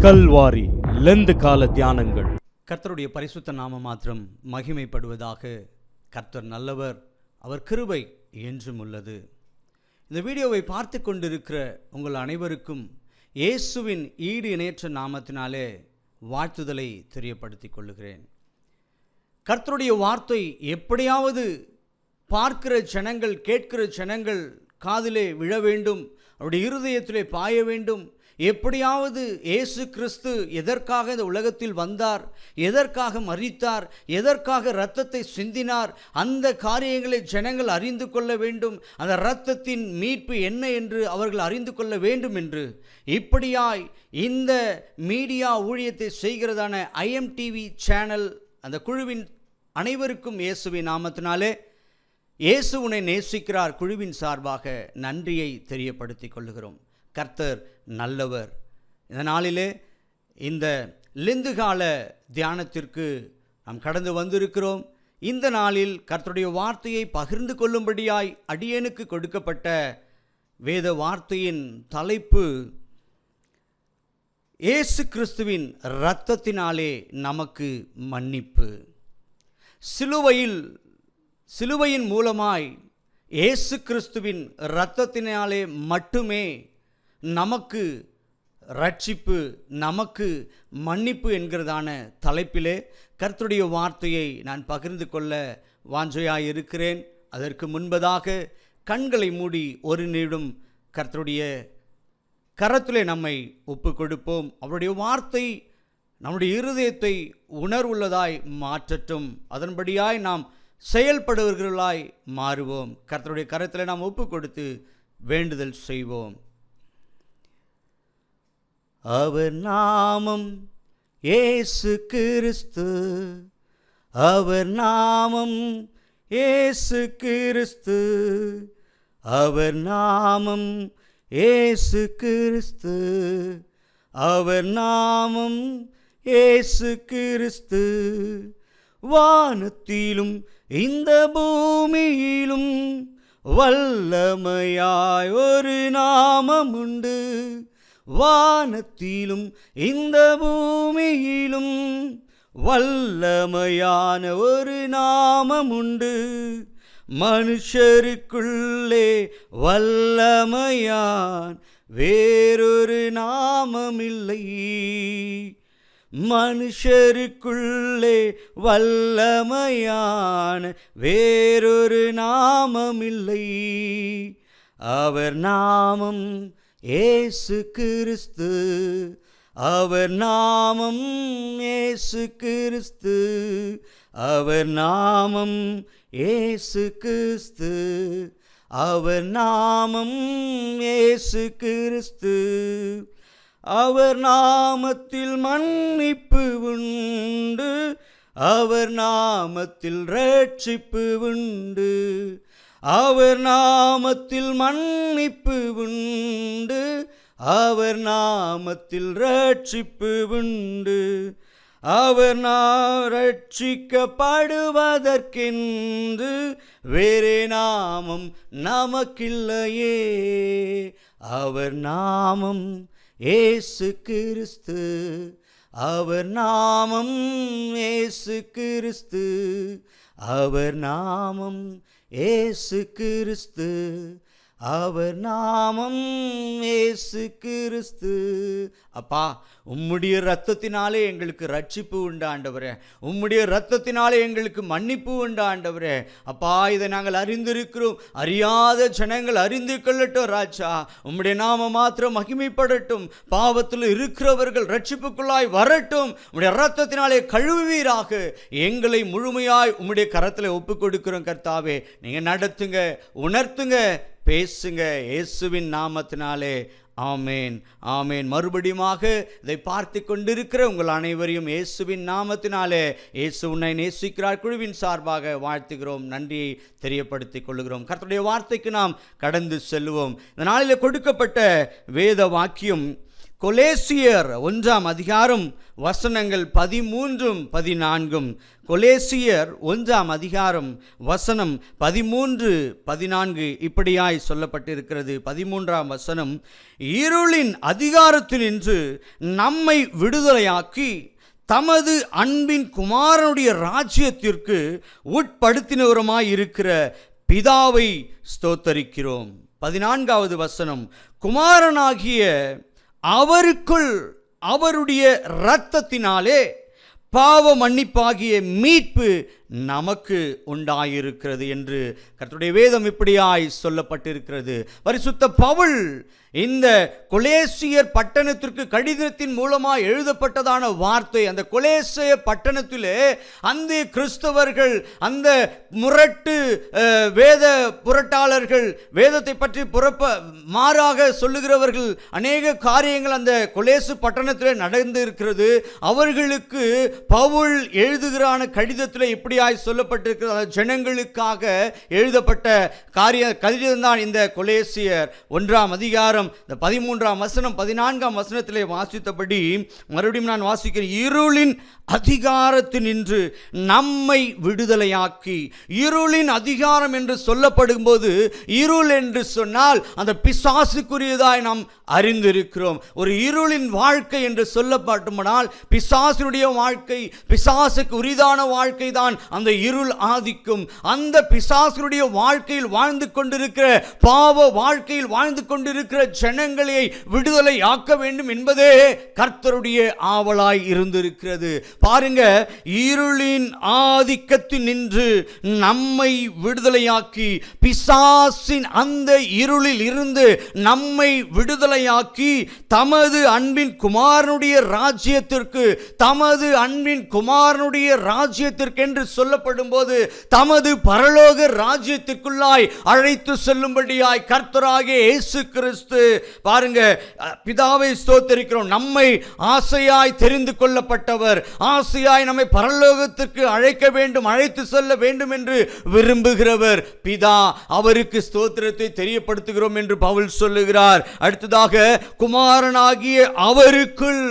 Kalvari Lent கால தியானங்கள். கர்த்தருடைய பரிசுத்த நாம மாத்திரம் மகிமைப்படுவதாக. கர்த்தர் நல்லவர், அவர் கிருபை என்றும் உள்ளது. இந்த வீடியோவை பார்த்து கொண்டிருக்கிற உங்கள் அனைவருக்கும் இயேசுவின் ஈடு இணையற்ற நாமத்தினாலே வாழ்த்துதலை தெரியப்படுத்திக் கொள்ளுகிறேன். கர்த்தருடைய வார்த்தை எப்படியாவது பார்க்கிற ஜனங்கள், கேட்கிற ஜனங்கள் காதிலே விழ வேண்டும், அவருடைய இருதயத்திலே பாய வேண்டும். எப்படியாவது இயேசு கிறிஸ்து எதற்காக இந்த உலகத்தில் வந்தார், எதற்காக மரித்தார், எதற்காக இரத்தத்தை சிந்தினார், அந்த காரியங்களை ஜனங்கள் அறிந்து கொள்ள வேண்டும். அந்த இரத்தத்தின் மீட்பு என்ன என்று அவர்கள் அறிந்து கொள்ள வேண்டும் என்று இப்படியாய் இந்த மீடியா ஊழியத்தை செய்கிறதான IMTV சேனல், அந்த குழுவின் அனைவருக்கும் இயேசுவின் நாமத்தினாலே, இயேசு உன்னை நேசிக்கிறார் குழுவின் சார்பாக நன்றியை தெரியப்படுத்திக் கொள்ளுகிறோம். கர்த்தர் நல்லவர். இந்த நாளிலே இந்த லெந்து கால தியானத்திற்கு நாம் கடந்து வந்திருக்கிறோம். இந்த நாளில் கர்த்தருடைய வார்த்தையை பகிர்ந்து கொள்ளும்படியாய் அடியேனுக்கு கொடுக்கப்பட்ட வேத வார்த்தையின் தலைப்பு, இயேசு கிறிஸ்துவின் இரத்தத்தினாலே நமக்கு மன்னிப்பு. சிலுவையின் மூலமாய் இயேசு கிறிஸ்துவின் இரத்தத்தினாலே மட்டுமே நமக்கு ரட்சிப்பு, நமக்கு மன்னிப்பு என்கிறதான தலைப்பிலே கர்த்தருடைய வார்த்தையை நான் பகிர்ந்து கொள்ள வாஞ்சையாய் இருக்கிறேன். அதற்கு முன்பதாக கண்களை மூடி ஒரு நிமிடம் கர்த்தருடைய கரத்திலே நம்மை ஒப்பு கொடுப்போம். அவருடைய வார்த்தை நம்முடைய இருதயத்தை உணர்வுள்ளதாய் மாற்றட்டும். அதன்படியாய் நாம் செயல்படுவர்களாய் மாறுவோம். கர்த்தருடைய கரத்திலே நாம் ஒப்பு கொடுத்து வேண்டுதல் செய்வோம். அவர் நாமம் இயேசு கிறிஸ்து, அவர் நாமம் இயேசு கிறிஸ்து, அவர் நாமம் இயேசு கிறிஸ்து, அவர் நாமம் இயேசு கிறிஸ்து. வானத்திலும் இந்த பூமியிலும் வல்லமையாய் ஒரு நாமம் உண்டு. வானத்திலும் இந்த பூமியிலும் வல்லமையான ஒரு நாமம் உண்டு. மனுஷருக்குள்ளே வல்லமையான் வேறொரு நாமமில்லை. மனுஷருக்குள்ளே வல்லமையான வேறொரு நாமமில்லை. அவர் நாமம் இயேசு கிறிஸ்து, அவர் நாமம் இயேசு கிறிஸ்து, அவர் நாமம் இயேசு கிறிஸ்து, அவர் நாமம் இயேசு கிறிஸ்து. அவர் நாமத்தில் மன்னிப்பு உண்டு, அவர் நாமத்தில் ரட்சிப்பு உண்டு. அவர் நாமத்தில் மன்னிப்பு உண்டு, அவர் நாமத்தில் ரட்சிப்பு உண்டு. அவர் ரட்சிக்கப்படுவதற்கென்று வேறே நாமம் நமக்கில்லையே. அவர் நாமம் இயேசு கிறிஸ்து, அவர் நாமம் இயேசு கிறிஸ்து, அவர் நாமம் இயேசு கிறிஸ்து, அவர் நாமம் இயேசு கிறிஸ்து. அப்பா, உம்முடைய இரத்தத்தினாலே எங்களுக்கு ரட்சிப்பு உண்டு ஆண்டவரே. உம்முடைய இரத்தத்தினாலே எங்களுக்கு மன்னிப்பு உண்டு ஆண்டவரே. அப்பா, இதை நாங்கள் அறிந்திருக்கிறோம். அறியாத ஜனங்கள் அறிந்து கொள்ளட்டும் ராஜா. உம்முடைய நாம மாத்திரம் மகிமைப்படட்டும். பாவத்தில் இருக்கிறவர்கள் ரட்சிப்புக்குள்ளாய் வரட்டும். உம்முடைய இரத்தத்தினாலே கழுவீராக. எங்களை முழுமையாய் உம்முடைய கரத்தில் ஒப்பு கொடுக்கிறோம் கர்த்தாவே. நீங்கள் நடத்துங்க, உணர்த்துங்க, பேசுங்க. இயேசுவின் நாமத்தினாலே ஆமேன், ஆமேன். மறுபடியுமாக இதை பார்த்து கொண்டிருக்கிற உங்கள் அனைவரையும் இயேசுவின் நாமத்தினாலே, இயேசு உன்னை நேசிக்கிறார் குழுவின் சார்பாக வாழ்த்துகிறோம், நன்றியை தெரியப்படுத்திக் கொள்கிறோம். கர்த்தருடைய வார்த்தைக்கு நாம் கடந்து செல்வோம். இந்த நாளில் கொடுக்கப்பட்ட வேத வாக்கியம் கொலேசியர் 1ஆம் அதிகாரம் வசனங்கள் 13-14. கொலேசியர் 1ஆம் அதிகாரம் வசனம் 13-14 இப்படியாய் சொல்லப்பட்டிருக்கிறது. 13ஆம் வசனம், இருளின் அதிகாரத்தினின்று நம்மை விடுதலையாக்கி தமது அன்பின் குமாரனுடைய ராஜ்யத்திற்கு உட்படுத்தினவருமாய் இருக்கிற பிதாவை ஸ்தோத்தரிக்கிறோம். 14வது வசனம், குமாரனாகிய அவருக்குள் அவருடைய இரத்தத்தினாலே பாவ மன்னிப்பாகிய மீட்பு நமக்கு உண்டாயிருக்கிறது என்று கர்த்தருடைய வேதம் இப்படியாய் சொல்லப்பட்டிருக்கிறது. பரிசுத்த பவுல் இந்த கொலேசியர் பட்டணத்திற்கு கடிதத்தின் மூலமாக எழுதப்பட்டதான வார்த்தை, அந்த கொலேசிய பட்டணத்திலே அந்த கிறிஸ்தவர்கள், அந்த முரட்டு வேத புரட்டாளர்கள், வேதத்தை பற்றி மாறாக சொல்லுகிறவர்கள், அநேக காரியங்கள் அந்த கொலேசு பட்டணத்திலே நடந்து இருக்கிறது. அவர்களுக்கு பவுல் எழுதுகிறான கடிதத்தில் இப்படியாய் சொல்லப்பட்டிருக்கிறது. ஜனங்களுக்காக எழுதப்பட்ட கடிதம் தான் இந்த கொலேசியர் 1ஆம் அதிகாரம் இந்த 13ஆம் வசனம் 14ஆம் வசனத்திலே வாசித்தபடி மறுபடியும் நான் வாசிக்கிறேன். இருளின் அதிகாரத்தினின்று நம்மை விடுதலையாக்கி. இருளின் அதிகாரம் என்று சொல்லப்படும் போது, இருள் என்று சொன்னால் அந்த பிசாசுக்குரியதாய் நாம் அறிந்திருக்கிறோம். ஒரு இருளின் வாழ்க்கை என்று சொல்லப்பட்டுமானால் பிசாசுடைய வாழ்க்கை, பிசாசுக்கு உரிதான வாழ்க்கை தான் அந்த இருள் ஆதிக்கும். அந்த பிசாசுடைய வாழ்க்கையில் வாழ்ந்து கொண்டிருக்கிற, பாவ வாழ்க்கையில் வாழ்ந்து கொண்டிருக்கிற ஜனங்களை விடுதலை ஆக்க வேண்டும் என்பதே கர்த்தருடைய ஆவலாய் இருந்திருக்கிறது. பாருங்க, இருளின் ஆதிக்கத்தில் நின்று நம்மை விடுதலையாக்கி, பிசாசின் அந்த இருளில் இருந்து நம்மை விடுதலையாக்கி தமது அன்பின் குமாரனுடைய ராஜ்யத்திற்கு, தமது அன்பின் குமாரனுடைய ராஜ்யத்திற்கு என்று சொல்லப்படும் போது தமது பரலோக ராஜ்யத்திற்குள்ளாய் அழைத்து செல்லும்படியாய் கர்த்தராகிய இயேசு கிறிஸ்து, பாருங்க, பிதாவை ஸ்தோத்திரிக்கிறோம், நம்மை ஆசையாய் தெரிந்து கொள்ளப்பட்டவர், ஆசையாய் நம்மை பரலோகத்திற்கு அழைக்க வேண்டும், அழைத்து செல்ல வேண்டும் என்று விரும்புகிறவர் பிதா. அவருக்கு ஸ்தோத்திரத்தை தெரியப்படுத்துகிறோம் என்று பவுல் சொல்லுகிறார். அடுத்ததாக, குமாரனாகிய அவருக்குள்.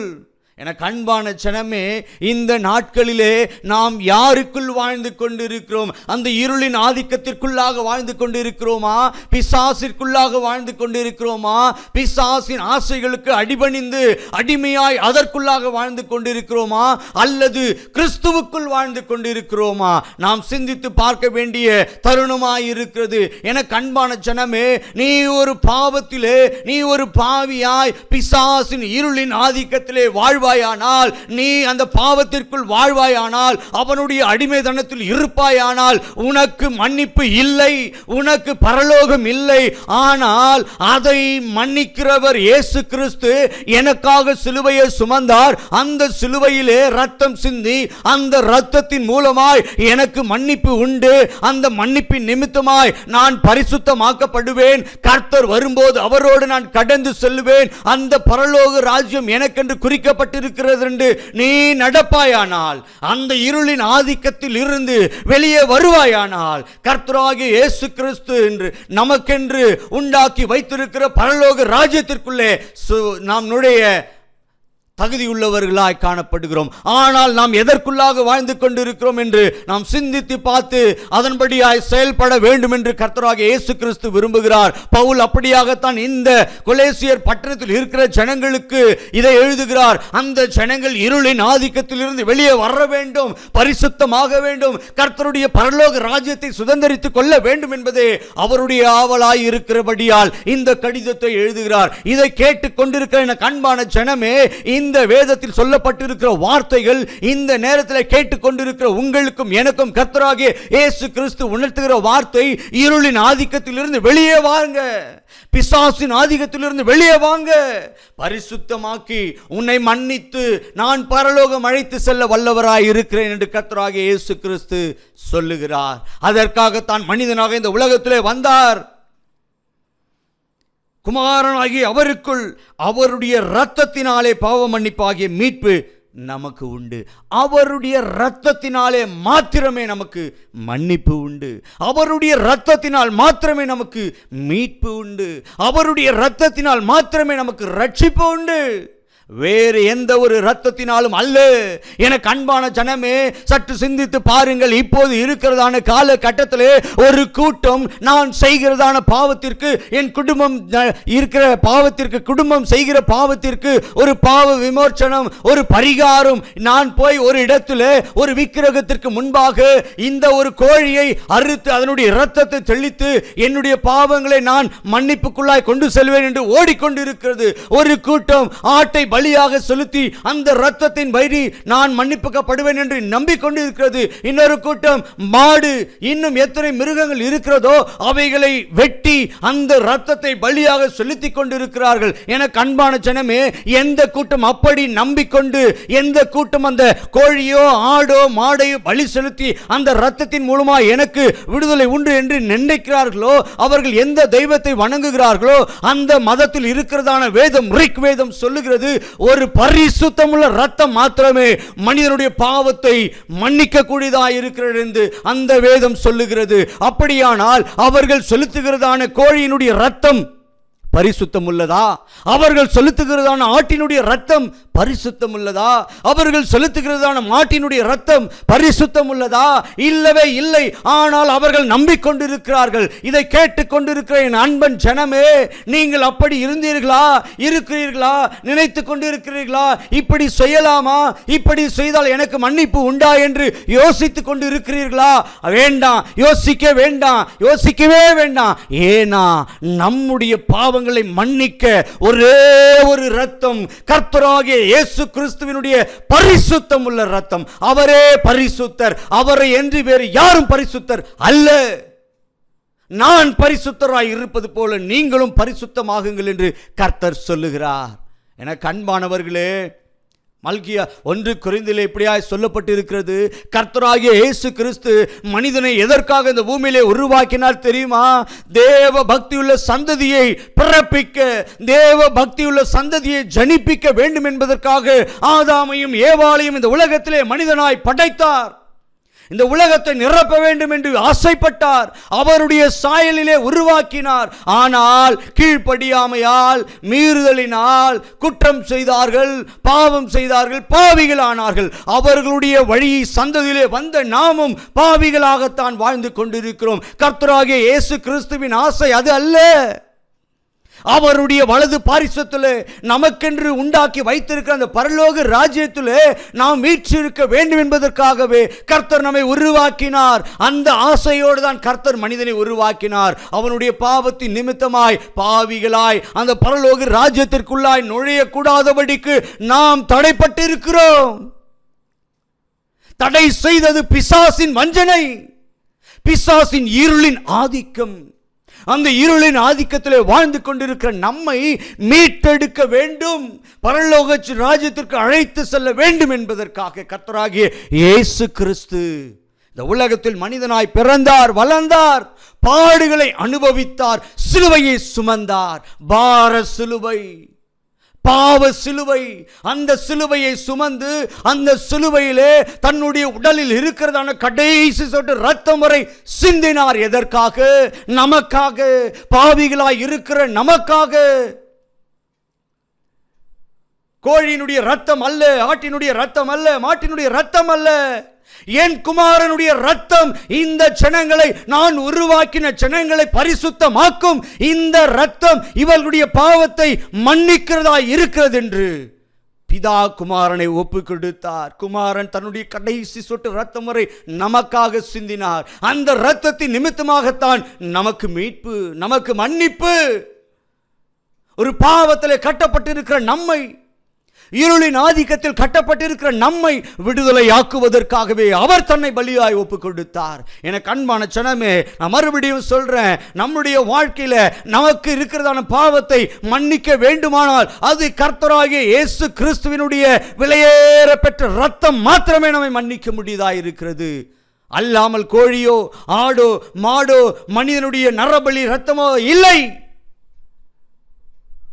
எனக்கு அன்பான ஜனமே, இந்த நாட்களிலே நாம் யாருக்குள் வாழ்ந்து கொண்டிருக்கிறோம்? அந்த இருளின் ஆதிக்கத்திற்குள்ளாக வாழ்ந்து கொண்டிருக்கிறோமா? பிசாசிற்குள்ளாக வாழ்ந்து கொண்டிருக்கிறோமா? பிசாசின் ஆசைகளுக்கு அடிபணிந்து அடிமையாய் அதற்குள்ளாக வாழ்ந்து கொண்டிருக்கிறோமா? அல்லது கிறிஸ்துவுக்குள் வாழ்ந்து கொண்டிருக்கிறோமா? நாம் சிந்தித்து பார்க்க வேண்டிய தருணமாய் இருக்கிறது. எனக்கு அன்பான ஜனமே, நீ ஒரு பாவத்திலே, நீ ஒரு பாவியாய் பிசாசின் இருளின் ஆதிக்கத்திலே வாழ்வாய், நீ அந்த பாவத்திற்குள் வாழ்வாயானால், அவனுடைய அடிமைத்தனத்தில் இருப்பாயானால், உனக்கு மன்னிப்பு இல்லை, உனக்கு பரலோகம் இல்லை. ஆனால் அதை மன்னிக்கிறவர் இயேசு கிறிஸ்து எனக்காக சிலுவையை சுமந்தார். அந்த சிலுவையிலே ரத்தம் சிந்தி, அந்த ரத்தத்தின் மூலமாய் எனக்கு மன்னிப்பு உண்டு. அந்த மன்னிப்பின் நிமித்தமாய் நான் பரிசுத்தமாக்கப்படுவேன். கர்த்தர் வரும்போது அவரோடு நான் கடந்து செல்லுவேன். அந்த பரலோக ராஜ்யம் எனக்கென்று குறிக்கப்பட்டு இருக்கிறது என்று நீ நடப்பாயானால், அந்த இருளின் ஆதிக்கத்தில் இருந்து வெளியே வருவாயானால், கர்த்தராகிய இயேசு கிறிஸ்து என்று நமக்கென்று உண்டாக்கி வைத்திருக்கிற பரலோக ராஜ்யத்திற்குள்ளே நாம் நுழைய தகுதியுள்ளவர்களாய் காணப்படுகிறோம். ஆனால் நாம் எதற்குள்ளாக வாழ்ந்து கொண்டிருக்கிறோம் என்று நாம் சிந்தித்து பார்த்து அதன்படியாய் செயல்பட வேண்டும் என்று கர்த்தராகிய இயேசு கிறிஸ்து விரும்புகிறார். பவுல் அப்படியாகத்தான் இந்த கொலேசியர் பட்டணத்தில் இருக்கிற ஜனங்களுக்கு இதை எழுதுகிறார். அந்த ஜனங்கள் இருளின் ஆதிக்கத்தில் இருந்து வெளியே வர வேண்டும், பரிசுத்தமாக வேண்டும், கர்த்தருடைய பரலோக ராஜ்யத்தை சுதந்தரித்துக் கொள்ள வேண்டும் என்பதே அவருடைய ஆவலாய் இருக்கிறபடியால் இந்த கடிதத்தை எழுதுகிறார். இதை கேட்டுக் கொண்டிருக்கிற எனக்கு அன்பான ஜனமே, இந்த வேதத்தில் சொல்லப்பட்டிருக்கிற வார்த்தைகள் இந்த நேரத்தில் கேட்டுக்கொண்டிருக்கிற உங்களுக்கும் எனக்கும் கர்த்தராகிய இயேசு கிறிஸ்து உணர்த்துகிற வார்த்தை, இருளின் ஆதிக்கத்திலிருந்து வெளியே வாங்க, பிசாசின் ஆதிக்கத்திலிருந்து வெளியே வாங்க, பரிசுத்தமாக்கி உன்னை மன்னித்து நான் பரலோகம் அழைத்து செல்ல வல்லவராய் இருக்கிறேன் என்று கர்த்தராகிய இயேசு கிறிஸ்து சொல்லுகிறார். அதற்காகத்தான் மனிதனாக இந்த உலகத்திலே வந்தார். குமாரனாகிய அவருக்குள் அவருடைய இரத்தத்தினாலே பாவ மன்னிப்பாகிய மீட்பு நமக்கு உண்டு. அவருடைய இரத்தத்தினாலே மாத்திரமே நமக்கு மன்னிப்பு உண்டு. அவருடைய இரத்தத்தினால் மாத்திரமே நமக்கு மீட்பு உண்டு. அவருடைய இரத்தத்தினால் மாத்திரமே நமக்கு ரட்சிப்பு உண்டு. வேறு எந்த ஒரு இரத்தத்தினாலும் அல்ல. எனக்கு அன்பான ஜனமே, சற்று சிந்தித்து பாருங்கள். இப்போது இருக்கிறதான காலகட்டத்திலே ஒரு கூட்டம் நான் செய்கிறதான பாவத்திற்கு, என் குடும்பம் இருக்கிற பாவத்திற்கு, குடும்பம் செய்கிற பாவத்திற்கு ஒரு பாவ விமோசனம், ஒரு பரிகாரம். நான் போய் ஒரு இடத்திலே ஒரு விக்கிரகத்திற்கு முன்பாக இந்த ஒரு கோழியை அறுத்து அதனுடைய இரத்தத்தை தெளித்து என்னுடைய பாவங்களை நான் மன்னிப்புக்குள்ளாய் கொண்டு செல்வேன் என்று ஓடிக்கொண்டிருக்கிறது. ஒரு கூட்டம் ஆட்டை பலியாக செலுத்தி அந்த இரத்தத்தின் வழி நான் மன்னிப்புக்கப்படுவேன் என்று நம்பிக்கொண்டிருக்கிறது. இன்னொரு கூட்டம் மாடு, இன்னும் எத்தனை மிருகங்கள் இருக்கிறதோ அவைகளை வெட்டி அந்த இரத்தத்தை பலியாக செலுத்திக் கொண்டிருக்கிறார்கள். எனக்கு அன்பான ஜனமே, எந்த கூட்டம் அப்படி நம்பிக்கொண்டு, எந்த கூட்டம் அந்த கோழியோ ஆடோ மாடையோ பலி செலுத்தி அந்த இரத்தத்தின் மூலமா எனக்கு விடுதலை உண்டு என்று நினைக்கிறார்களோ, அவர்கள் எந்த தெய்வத்தை வணங்குகிறார்களோ அந்த மதத்தில் இருக்கிறதான வேதம், ரிக் வேதம் சொல்லுகிறது, ஒரு பரிசுத்தமுள்ள இரத்தம் மாத்திரமே மனிதனுடைய பாவத்தை மன்னிக்க கூடியதாக இருக்கிறது என்று அந்த வேதம் சொல்லுகிறது. அப்படியானால் அவர்கள் செலுத்துகிறதான கோழியினுடைய இரத்தம் பரிசுத்தம் உள்ளதா? அவர்கள் செலுத்துகிறதான ஆட்டினுடைய இரத்தம் பரிசுத்தம் உள்ளதா? அவர்கள் செலுத்துகிறதான மாட்டினுடைய இரத்தம் பரிசுத்தம் உள்ளதா? இல்லவே இல்லை. ஆனால் அவர்கள் நம்பிக்கொண்டிருக்கிறார்கள். இதை கேட்டுக்கொண்டிருக்கிற என் அன்பன் ஜனமே, நீங்கள் அப்படி இருந்தீர்களா, இருக்கிறீர்களா, நினைத்து கொண்டிருக்கிறீர்களா? இப்படி செய்யலாமா, இப்படி செய்தால் எனக்கு மன்னிப்பு உண்டா என்று யோசித்துக் கொண்டு இருக்கிறீர்களா? வேண்டாம், யோசிக்க வேண்டாம், யோசிக்கவே வேண்டாம். ஏனா நம்முடைய பாவங்களை மன்னிக்க ஒரே ஒரு இரத்தம், கர்த்தராகிய இயேசு கிறிஸ்துவினுடைய பரிசுத்தம் உள்ள இரத்தம். அவரே பரிசுத்தர். அவரை என்று வேறு யாரும் பரிசுத்தர் அல்ல. நான் பரிசுத்தராய் இருப்பது போல நீங்களும் பரிசுத்தமாகுங்கள் என்று கர்த்தர் சொல்லுகிறார். எனக்கு அன்பானவர்களே, மல்கியா 1 கொரிந்திலே இப்படியாய் சொல்லப்பட்டிருக்கிறது, கர்த்தராகிய இயேசு கிறிஸ்து மனிதனை எதற்காக இந்த பூமியிலே உருவாக்கினார் தெரியுமா? தேவ பக்தியுள்ள சந்ததியை பிறப்பிக்க, தேவ பக்தியுள்ள சந்ததியை ஜனிப்பிக்க வேண்டும் என்பதற்காக ஆதாமையும் ஏவாளையும் இந்த உலகத்திலே மனிதனாய் படைத்தார். இந்த உலகத்தை நிரப்ப வேண்டும் என்று ஆசைப்பட்டார். அவருடைய சாயலிலே உருவாக்கினார். ஆனால் கீழ்ப்படியாமையால், மீறுதலினால் குற்றம் செய்தார்கள், பாவம் செய்தார்கள், பாவிகள் ஆனார்கள். அவர்களுடைய வழி சந்ததியிலே வந்த நாமும் பாவிகளாகத்தான் வாழ்ந்து கொண்டிருக்கிறோம். கர்த்தராகிய இயேசு கிறிஸ்துவின் ஆசை அது அல்ல. அவருடைய வலது பாரிசத்திலே நமக்கென்று உண்டாக்கி வைத்திருக்கிற அந்த பரலோக ராஜ்யத்திலே நாம் வீற்றிருக்க வேண்டும் என்பதற்காகவே கர்த்தர் நம்மை உருவாக்கினார். அந்த ஆசையோடு தான் கர்த்தர் மனிதனை உருவாக்கினார். அவனுடைய பாவத்தின் நிமித்தமாய் பாவிகளாய் அந்த பரலோக ராஜ்யத்திற்குள்ளாய் நுழையக்கூடாதபடிக்கு நாம் தடைப்பட்டிருக்கிறோம். தடை செய்தது பிசாசின் வஞ்சனை, பிசாசின் இருளின் ஆதிக்கம். அந்த இருளின் ஆதிக்கத்திலே வாழ்ந்து கொண்டிருக்கிற நம்மை மீட்டெடுக்க வேண்டும், பரலோக ராஜ்யத்திற்கு அழைத்து செல்ல வேண்டும் என்பதற்காக கர்த்தராகிய இயேசு கிறிஸ்து இந்த உலகத்தில் மனிதனாய் பிறந்தார், வளர்ந்தார், பாடுகளை அனுபவித்தார், சிலுவையை சுமந்தார். பார சிலுவை, பாவ சிலுவை. அந்த சிலுவையை சுமந்து அந்த சிலுவையிலே தன்னுடைய உடலில் இருக்கிறதான கடைசி சொட்டு ரத்தம் வரை சிந்தினார். எதற்காக? நமக்காக, பாவிகளாய் இருக்கிற நமக்காக. கோழியினுடைய ரத்தம் அல்ல, ஆட்டினுடைய ரத்தம் அல்ல, மாட்டினுடைய ரத்தம் அல்ல, என் குமாரனுடைய ரத்தம் இந்த ஜனங்களை, நான் உருவாக்கின ஜனங்களை பரிசுத்தமாக்கும். இந்த ரத்தம் இவர்களுடைய பாவத்தை மன்னிக்கிறதா இருக்கிறது என்று பிதா குமாரனை ஒப்பு கொடுத்தார். குமாரன் தன்னுடைய கடைசி சொட்டு ரத்தம் வரை நமக்காக சிந்தினார். அந்த ரத்தத்தின் நிமித்தமாகத்தான் நமக்கு மீட்பு, நமக்கு மன்னிப்பு. ஒரு பாவத்தில் கட்டப்பட்டிருக்கிற நம்மை, இருளின் ஆதிக்கத்தில் கட்டப்பட்டிருக்கிற நம்மை விடுதலையாக்குவதற்காகவே அவர் தன்னை பலியாய் ஒப்பு கொடுத்தார். எனக்கு அன்பான ஜனமே, நான் மறுபடியும் சொல்றேன், நம்முடைய வாழ்க்கையில நமக்கு இருக்கிறதான பாவத்தை மன்னிக்க வேண்டுமானால் அது கர்த்தராகிய இயேசு கிறிஸ்துவினுடைய விலையேற பெற்ற ரத்தம் மாத்திரமே நம்மை மன்னிக்க முடியதா இருக்கிறது. அல்லாமல் கோழியோ ஆடோ மாடோ மனிதனுடைய நரபலி ரத்தமோ இல்லை.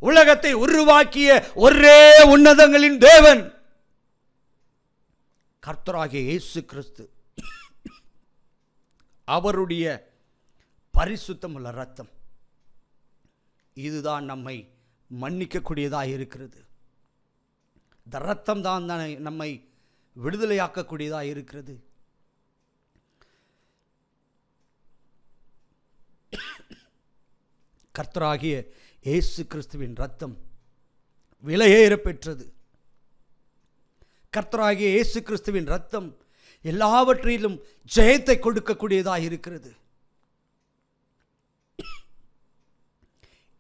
உலகத்தை உருவாக்கிய ஒரே உன்னதங்களின் தேவன் கர்த்தராகிய இயேசு கிறிஸ்து, அவருடைய பரிசுத்தமுள்ள ரத்தம், இதுதான் நம்மை மன்னிக்கக்கூடியதாக இருக்கிறது. இந்த ரத்தம் தான் நம்மை விடுதலையாக்கக்கூடியதாக இருக்கிறது. கர்த்தராகிய இயேசு கிறிஸ்துவின் ரத்தம் விலையேற பெற்றது. கர்த்தராகிய இயேசு கிறிஸ்துவின் ரத்தம் எல்லாவற்றிலும் ஜெயத்தை கொடுக்கக்கூடியதாக இருக்கிறது.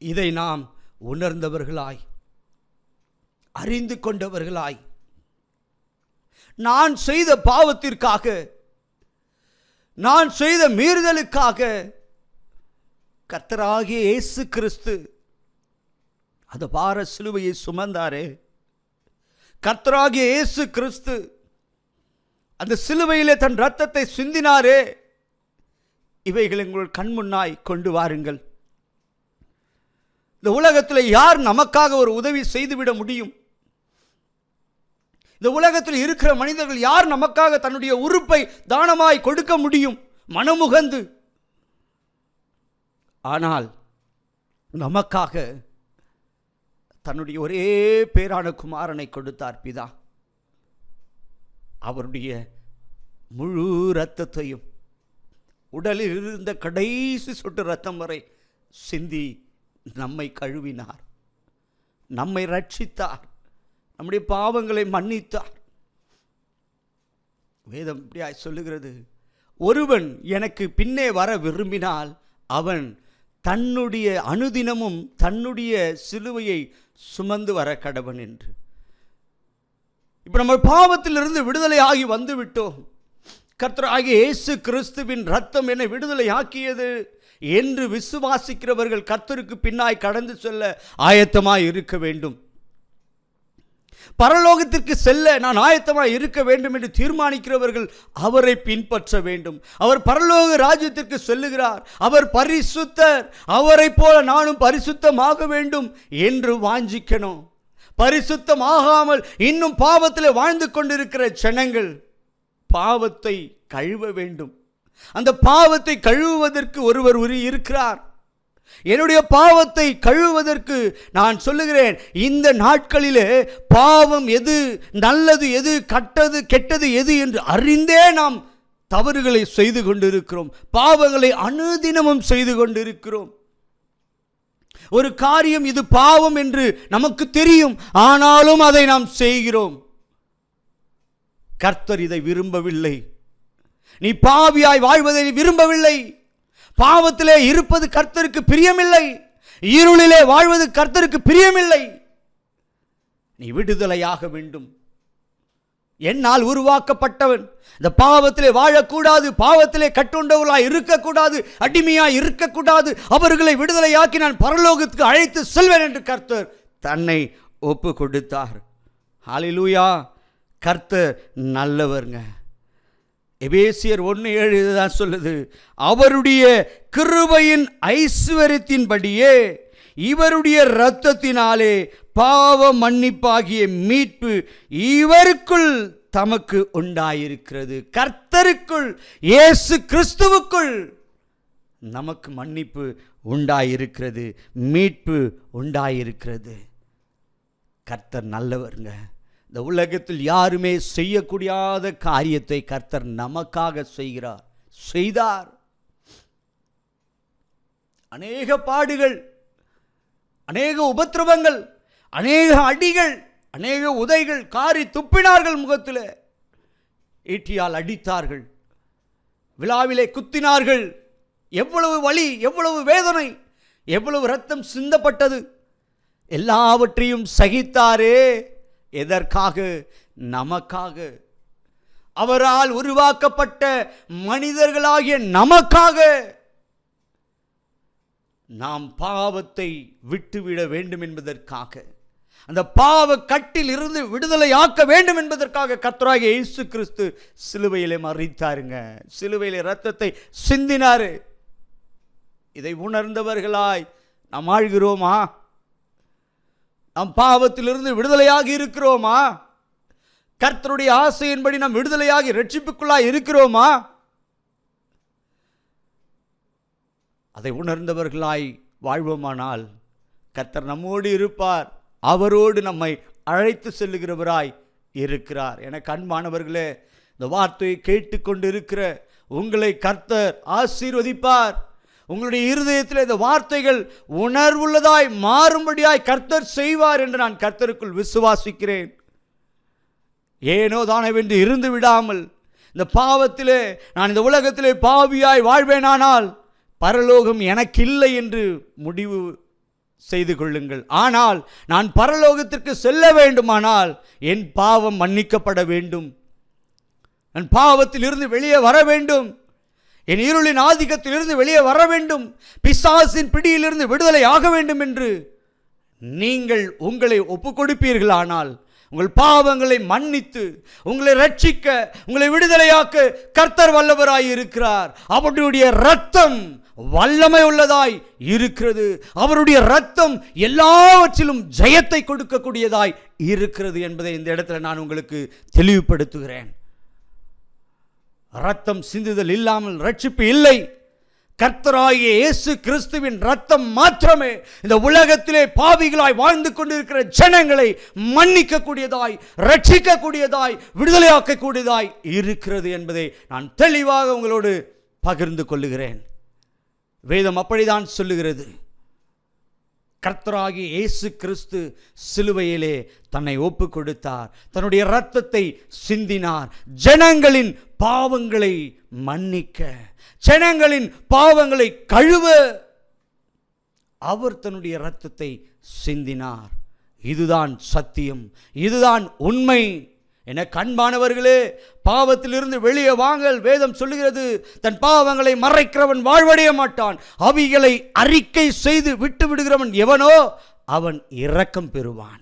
இதை நாம் உணர்ந்தவர்களாய், அறிந்து கொண்டவர்களாய், நான் செய்த பாவத்திற்காக, நான் செய்த மீறுதலுக்காக கர்த்தராகிய இயேசு கிறிஸ்து அந்த பார சிலுவையை சுமந்தாரே, கர்த்தராகிய இயேசு கிறிஸ்து அந்த சிலுவையிலே தன் இரத்தத்தை சிந்தினாரே, இவைகள் உங்கள் கண்முன்னாய் கொண்டு வாருங்கள். இந்த உலகத்தில் யார் நமக்காக ஒரு உதவி செய்துவிட முடியும்? இந்த உலகத்தில் இருக்கிற மனிதர்கள் யார் நமக்காக தன்னுடைய உறுப்பை தானமாய் கொடுக்க முடியும் மனமுகந்து? ஆனால் நமக்காக தன்னுடைய ஒரே பேரான குமாரனை கொடுத்தார் பிதா. அவருடைய முழு இரத்தத்தையும் உடலில் இருந்த கடைசி சொட்டு இரத்தம் வரை சிந்தி நம்மை கழுவினார், நம்மை ரட்சித்தார், நம்முடைய பாவங்களை மன்னித்தார். வேதம் இப்படியாய் சொல்லுகிறது, ஒருவன் எனக்கு பின்னே வர விரும்பினால் அவன் தன்னுடைய அனுதினமும் தன்னுடைய சிலுவையை சுமந்து வர கடவன் என்று. இப்போ நம்ம பாவத்திலிருந்து விடுதலை ஆகி வந்து விட்டோம். கர்த்தராகிய இயேசு கிறிஸ்துவின் ரத்தம் என்னை விடுதலை ஆக்கியது என்று விசுவாசிக்கிறவர்கள் கர்த்தருக்கு பின்னாய் கடந்து செல்ல ஆயத்தமாய் இருக்க வேண்டும். பரலோகத்திற்கு செல்ல நான் ஆயத்தமாய் இருக்க வேண்டும் என்று தீர்மானிக்கிறவர்கள் அவரை பின்பற்ற வேண்டும். அவர் பரலோக ராஜ்யத்திற்கு செல்லுகிறார், அவர் பரிசுத்தர், அவரை போல நானும் பரிசுத்தமாக வேண்டும் என்று வாஞ்சிக்கணும். பரிசுத்தமாகாமல் இன்னும் பாவத்தில் வாழ்ந்து கொண்டிருக்கிற ஜனங்கள் பாவத்தை கழுவ வேண்டும். அந்த பாவத்தை கழுவுவதற்கு ஒருவர் இருக்கிறார். என்னுடைய பாவத்தை கழுவுவதற்கு நான் சொல்லுகிறேன், இந்த நாட்களிலே பாவம் எது, நல்லது எது, கெட்டது எது என்று அறிந்தே நாம் தவறுகளை செய்து கொண்டிருக்கிறோம். பாவங்களை அனுதினமும் செய்து கொண்டிருக்கிறோம். ஒரு காரியம் இது பாவம் என்று நமக்கு தெரியும், ஆனாலும் அதை நாம் செய்கிறோம். கர்த்தர் இதை விரும்பவில்லை. நீ பாவியாய் வாழ்வதை விரும்பவில்லை. பாவத்திலே இருப்பது கர்த்தருக்கு பிரியமில்லை. இருளிலே வாழ்வது கர்த்தருக்கு பிரியமில்லை. நீ விடுதலையாக வேண்டும். என்னால் உருவாக்கப்பட்டவன் இந்த பாவத்திலே வாழக்கூடாது, பாவத்திலே கட்டுண்டவர்களாய் இருக்கக்கூடாது, அடிமையாய் இருக்கக்கூடாது, அவர்களை விடுதலையாக்கி நான் பரலோகத்துக்கு அழைத்து செல்வேன் என்று கர்த்தர் தன்னை ஒப்பு கொடுத்தார். ஹல்லேலூயா! கர்த்தர் நல்லவர்ங்க. எபேசியர் 1:7 தான் சொல்லுது, அவருடைய கிருபையின் ஐஸ்வரியத்தின்படியே இவருடைய இரத்தத்தினாலே பாவ மன்னிப்பாகிய மீட்பு இவருக்குள் தமக்கு உண்டாயிருக்கிறது. கர்த்தருக்குள், இயேசு கிறிஸ்துவுக்குள் நமக்கு மன்னிப்பு உண்டாயிருக்கிறது, மீட்பு உண்டாயிருக்கிறது. கர்த்தர் நல்லவருங்க. இந்த உலகத்தில் யாருமே செய்யக்கூடாத காரியத்தை கர்த்தர் நமக்காக செய்தார். அநேக பாடுகள், அநேக உபத்திரவங்கள், அநேக அடிகள், அநேக உதைகள், காரி துப்பினார்கள், முகத்தில் ஈட்டியால் அடித்தார்கள், விழாவிலே குத்தினார்கள். எவ்வளவு வலி, எவ்வளவு வேதனை, எவ்வளவு இரத்தம் சிந்தப்பட்டது. எல்லாவற்றையும் சகித்தாரே. எதற்காக? நமக்காக. அவரால் உருவாக்கப்பட்ட மனிதர்களாகிய நமக்காக. நாம் பாவத்தை விட்டுவிட வேண்டும் என்பதற்காக, அந்த பாவ கட்டில் இருந்து விடுதலை ஆக்க வேண்டும் என்பதற்காக கர்த்தராகிய இயேசு கிறிஸ்து சிலுவையிலே மரித்தாருங்க. சிலுவையிலே இரத்தத்தை சிந்தினாரு. இதை உணர்ந்தவர்களாய் நாம் ஆழ்கிறோமா? நாம் பாவத்திலிருந்து விடுதலையாகி இருக்கிறோமா? கர்த்தருடைய ஆசையின்படி நாம் விடுதலையாகி ரட்சிப்புக்குள்ளாய் இருக்கிறோமா? அதை உணர்ந்தவர்களாய் வாழ்வோமானால் கர்த்தர் நம்மோடு இருப்பார். அவரோடு நம்மை அழைத்து செல்லுகிறவராய் இருக்கிறார். எனக்கு அன்பானவர்களே, இந்த வார்த்தையை கேட்டுக்கொண்டு இருக்கிற உங்களை கர்த்தர் ஆசீர்வதிப்பார். உங்களுடைய இருதயத்தில் இந்த வார்த்தைகள் உணர்வுள்ளதாய் மாறும்படியாய் கர்த்தர் செய்வார் என்று நான் கர்த்தருக்குள் விசுவாசிக்கிறேன். ஏனோ தானவென்று இருந்து விடாமல் இந்த பாவத்திலே நான் இந்த உலகத்திலே பாவியாய் வாழ்வேனானால் பரலோகம் எனக்கு இல்லை என்று முடிவு செய்து கொள்ளுங்கள். ஆனால் நான் பரலோகத்திற்கு செல்ல வேண்டுமானால் என் பாவம் மன்னிக்கப்பட வேண்டும், என் பாவத்தில் இருந்து வெளியே வர வேண்டும், என் இருளின் ஆதிக்கத்தில் இருந்து வெளியே வர வேண்டும், பிசாசின் பிடியிலிருந்து விடுதலை ஆக வேண்டும் என்று நீங்கள் உங்களை ஒப்புக் கொடுப்பீர்களானால் உங்கள் பாவங்களை மன்னித்து உங்களை ரட்சிக்க, உங்களை விடுதலையாக்க கர்த்தர் வல்லவராய் இருக்கிறார். அவருடைய இரத்தம் வல்லமை உள்ளதாய் இருக்கிறது. அவருடைய இரத்தம் எல்லாவற்றிலும் ஜெயத்தை கொடுக்கக்கூடியதாய் இருக்கிறது என்பதை இந்த இடத்துல நான் உங்களுக்கு தெளிவுபடுத்துகிறேன். இரத்தம் சிந்துதல் இல்லாமல் ரட்சிப்பு இல்லை. கர்த்தராகிய இயேசு கிறிஸ்துவின் இரத்தம் மாத்திரமே இந்த உலகத்திலே பாவிகளாய் வாழ்ந்து கொண்டிருக்கிற ஜனங்களை மன்னிக்கக்கூடியதாய், ரட்சிக்கக்கூடியதாய், விடுதலையாக்கக்கூடியதாய் இருக்கிறது என்பதை நான் தெளிவாக உங்களோடு பகிர்ந்து கொள்ளுகிறேன். வேதம் அப்படிதான் சொல்லுகிறது. கர்த்தராகிய இயேசு கிறிஸ்து சிலுவையிலே தன்னை ஒப்பு கொடுத்தார், தன்னுடைய இரத்தத்தை சிந்தினார், ஜனங்களின் பாவங்களை மன்னிக்க, ஜனங்களின் பாவங்களை கழுவ அவர் தன்னுடைய இரத்தத்தை சிந்தினார். இதுதான் சத்தியம், இதுதான் உண்மை. என கண்பானவர்களே, பாவத்திலிருந்து வெளியே வாங்கல். வேதம் சொல்லுகிறது, தன் பாவங்களை மறைக்கிறவன் வாழ்வடைய மாட்டான், அவைகளை அறிக்கை செய்து விட்டு விடுகிறவன் எவனோ அவன் இரக்கம் பெறுவான்.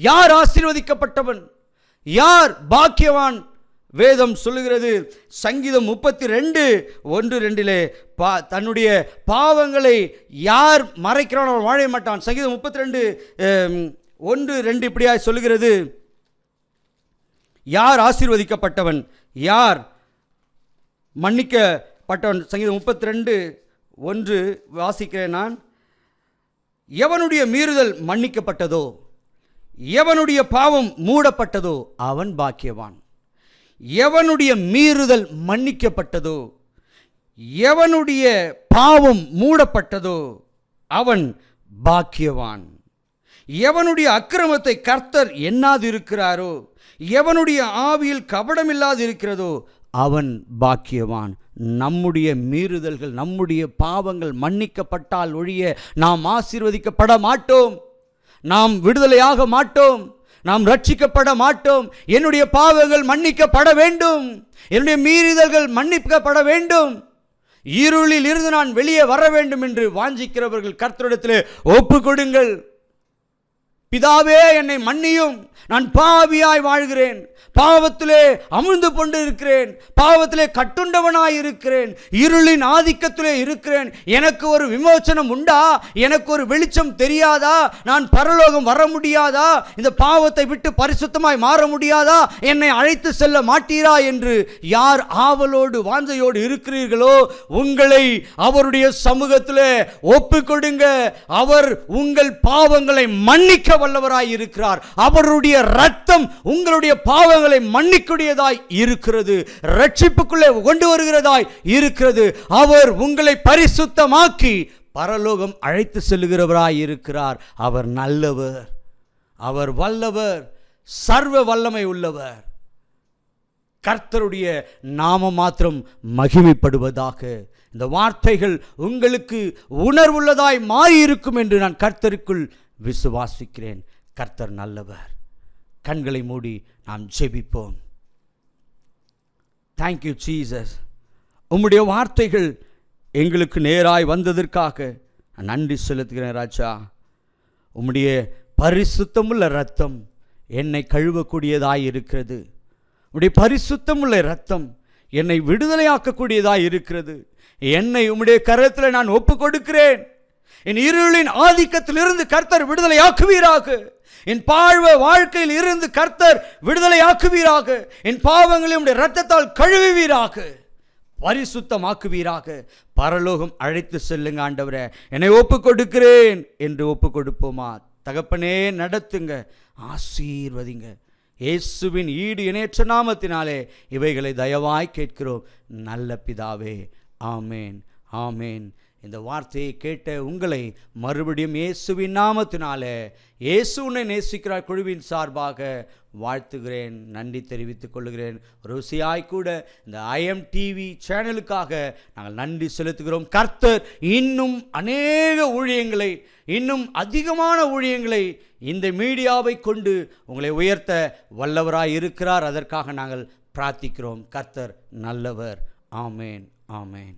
யார் ஆசீர்வதிக்கப்பட்டவன், யார் பாக்கியவான்? வேதம் சொல்லுகிறது, சங்கீதம் 32:1-2 தன்னுடைய பாவங்களை யார் மறைக்கிறான் அவன் வாழ மாட்டான். சங்கீதம் 32:1-2 இப்படியாய் சொல்லுகிறது, யார் ஆசீர்வதிக்கப்பட்டவன், யார் மன்னிக்கப்பட்டவன். சங்கீதம் 32:1 வாசிக்கிறேன் நான். எவனுடைய மீறுதல் மன்னிக்கப்பட்டதோ, எவனுடைய பாவம் மூடப்பட்டதோ அவன் பாக்கியவான். எவனுடைய மீறுதல் மன்னிக்கப்பட்டதோ, எவனுடைய பாவம் மூடப்பட்டதோ அவன் பாக்கியவான். எவனுடைய அக்கிரமத்தை கர்த்தர் எண்ணாதிருக்கிறாரோ, எவனுடைய ஆவியில் கபடமில்லாது இருக்கிறதோ அவன் பாக்கியவான். நம்முடைய மீறுதல்கள், நம்முடைய பாவங்கள் மன்னிக்கப்பட்டால் ஒழிய நாம் ஆசீர்வதிக்கப்பட மாட்டோம், நாம் விடுதலையாக மாட்டோம், நாம் ரட்சிக்கப்பட மாட்டோம். என்னுடைய பாவங்கள் மன்னிக்கப்பட வேண்டும், என்னுடைய மீறுதல்கள் மன்னிக்கப்பட வேண்டும், இருளில் இருந்து நான் வெளியே வர வேண்டும் என்று வாஞ்சிக்கிறவர்கள் கர்த்தரிடத்திலே ஒப்பு கொடுங்கள். பிதாவே, என்னை மன்னியும், நான் பாவியாய் வாழ்கிறேன், பாவத்திலே அமிழ்ந்து கொண்டு இருக்கிறேன், பாவத்திலே கட்டுண்டவனாய் இருக்கிறேன், இருளின் ஆதிக்கத்திலே இருக்கிறேன், எனக்கு ஒரு விமோசனம் உண்டா, எனக்கு ஒரு வெளிச்சம் தெரியாதா, நான் பரலோகம் வர முடியாதா, இந்த பாவத்தை விட்டு பரிசுத்தமாய் மாற முடியாதா, என்னை அழைத்து செல்ல மாட்டீரா என்று யார் ஆவலோடு வாஞ்சையோடு இருக்கிறீர்களோ உங்களை அவருடைய சமூகத்திலே ஒப்பு கொடுங்க. அவர் உங்கள் பாவங்களை மன்னிக்க வல்லவராய் இருக்கிறார். அவருடைய இரத்தம் உங்களுடைய பாவங்களை மன்னிக்கூடியதாய் இருக்கிறது, ரட்சிப்புக்குள்ளே கொண்டு வருகிறதாய் இருக்கிறது. அவர் உங்களை பரிசுத்தமாக்கி பரலோகம் அழைத்து செல்லுகிறவராய் இருக்கிறார். அவர் நல்லவர், அவர் வல்லவர், சர்வ வல்லமை உள்ளவர். கர்த்தருடைய நாமம் மாத்திரம் மகிமைப்படுவதாக. இந்த வார்த்தைகள் உங்களுக்கு உணர்வுள்ளதாய் மாறியிருக்கும் என்று நான் கர்த்தருக்குள் விசுவாசிக்கிறேன். கர்த்தர் நல்லவர். கண்களை மூடி நாம் ஜெபிப்போம். Thank you Jesus. உம்முடைய வார்த்தைகள் எங்களுக்கு நேராய் வந்ததற்காக நான் நன்றி செலுத்துகிறேன் ராஜா. உம்முடைய பரிசுத்தமுள்ள இரத்தம் என்னை கழுவக்கூடியதாய் இருக்கிறது. உம்முடைய பரிசுத்தமுள்ள இரத்தம் என்னை விடுதலையாக்கக்கூடியதாய் இருக்கிறது. என்னை உம்முடைய கரத்தில் நான் ஒப்பு கொடுக்கிறேன். என் இருளின் ஆதிக்கத்திலிருந்து கர்த்தர் விடுதலையாக்குவீராக. என் வாழ்க்கையில் இருந்து கர்த்தர் விடுதலையாக்குவீராக. என் பாவங்களை உம்முடைய இரத்தத்தால் கழுவுவீராக, பரிசுத்தமாக்குவீராக. பரலோகம் அழைத்து செல்லுங்க ஆண்டவரே, என்னை ஒப்பு கொடுக்கிறேன் என்று ஒப்பு கொடுப்போமா? தகப்பனே நடத்துங்க, ஆசீர்வதிங்க. இயேசுவின் ஈடு இணையற்ற நாமத்தினாலே இவைகளை தயவாய் கேட்கிறோம் நல்ல பிதாவே. ஆமேன், ஆமேன். இந்த வார்த்தையை கேட்ட உங்களை மறுபடியும் இயேசுவின் நாமத்தினாலே, இயேசு உன்னை நேசிக்கிறார் குழுவின் சார்பாக வாழ்த்துகிறேன், நன்றி தெரிவித்துக் கொள்கிறேன். ருசியாய் கூட இந்த IMTV சேனலுக்காக நாங்கள் நன்றி செலுத்துகிறோம். கர்த்தர் இன்னும் அநேக ஊழியங்களை, இன்னும் அதிகமான ஊழியங்களை இந்த மீடியாவை கொண்டு உங்களை உயர்த்த வல்லவராய் இருக்கிறார். அதற்காக நாங்கள் பிரார்த்திக்கிறோம். கர்த்தர் நல்லவர். ஆமேன், ஆமேன்.